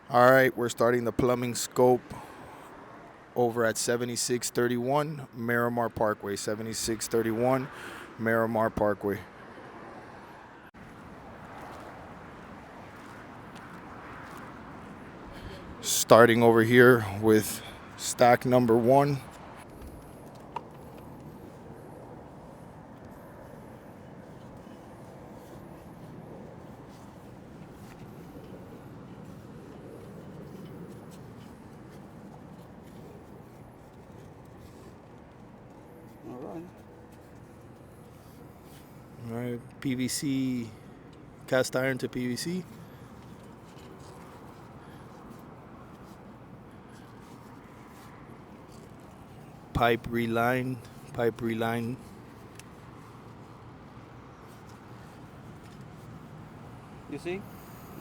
All right, we're starting the plumbing scope over at 7631 Miramar Parkway. 7631 Miramar Parkway. Starting over here with stack number 1. All right, PVC, cast iron to PVC. Pipe relined, pipe relined. You see,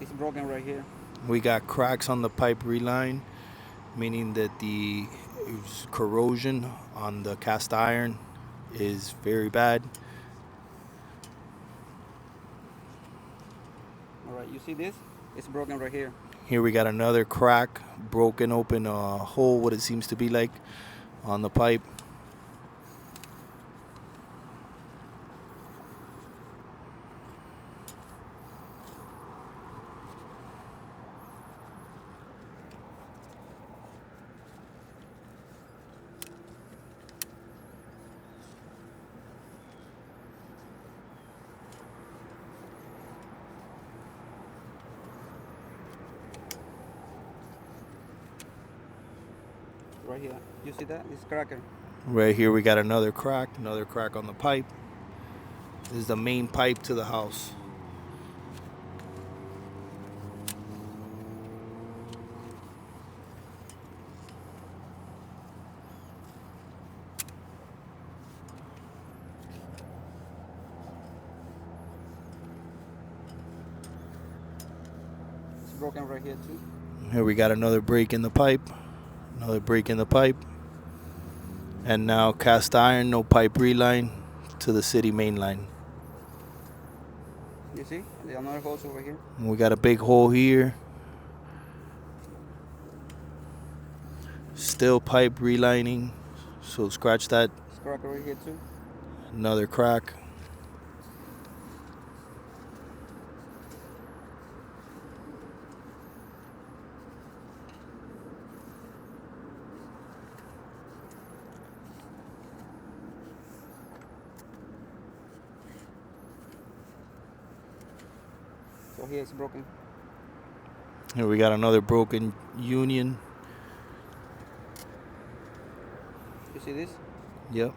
it's broken right here. We got cracks on the pipe reline, meaning that the corrosion on the cast iron is very bad. All right, you see this? It's broken right here. Here we got another crack, broken open a hole, what it seems to be like, on the pipe. Right here. You see that? It's cracker. Right here we got another crack on the pipe. This is the main pipe to the house. It's broken right here too. Here we got another break in the pipe. Another break in the pipe. And now cast iron, no pipe reline to the city main line. You see? There's another hole over here. And we got a big hole here. Still pipe relining. So scratch that. It's cracker right here too. Another crack. So here it's broken. Here we got another broken union. You see this? Yep.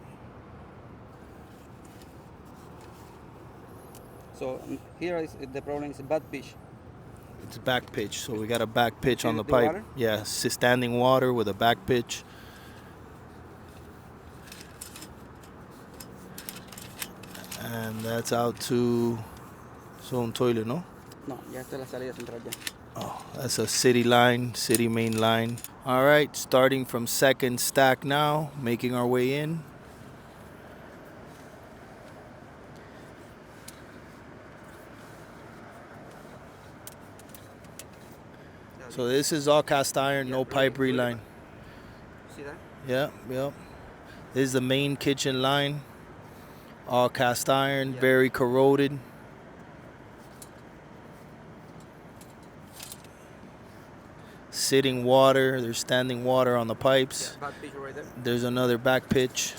So here is the problem is a bad pitch. It's back pitch. So we got a back pitch on the The pipe. water? Yeah, standing water with a back pitch. And that's out to zone toilet, no? No, ya está la salida central ya. Oh, that's a city line, city main line. All right, starting from second stack now, making our way in. So this is all cast iron, no pipe reline. See that? Yep, yep. This is the main kitchen line. All cast iron, Yeah. very corroded. Sitting water, there's standing water on the pipes. Yeah, bad pitch right there. There's another back pitch.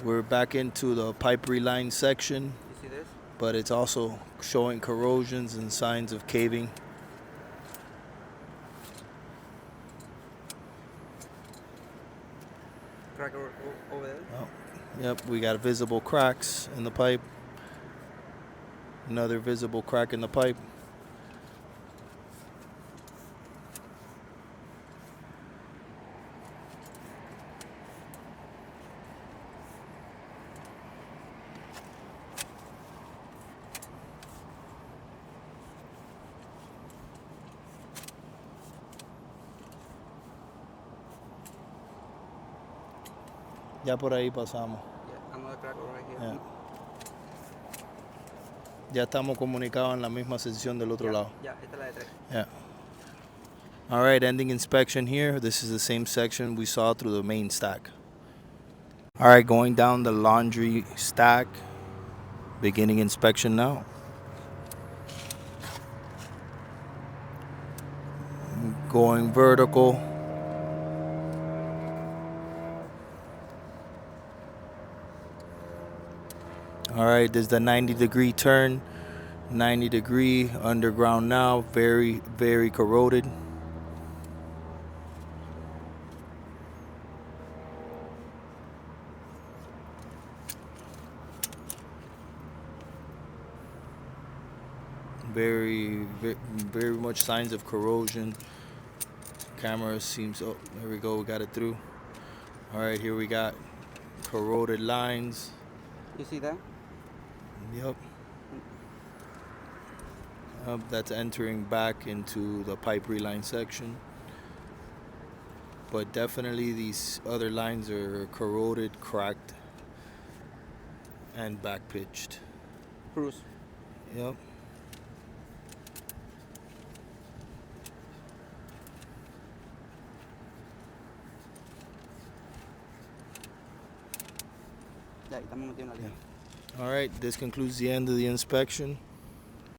We're back into the pipe reline section, You see this? but it's also showing corrosions and signs of caving. Cracker over there. Oh, yep, we got visible cracks in the pipe. Another visible crack in the pipe. Ya por ahí pasamos. Yeah, another cracker right here. Yeah. Ya estamos comunicados en la misma sección del otro lado. Ya, esta es la de 3. Yeah. All right, ending inspection here. This is the same section we saw through the main stack. All right, going down the laundry stack. Beginning inspection now. Going vertical. All right, this is the 90-degree turn. 90-degree underground now. Very, very corroded. Very much signs of corrosion. Camera seems, oh, there we go, we got it through. All right, here we got corroded lines. You see that? Yep. That's entering back into the pipe reline section. But definitely these other lines are corroded, cracked, and back pitched. Cruise. Yep. Ya, ahí estamos metiendo la línea. All right, this concludes the end of the inspection.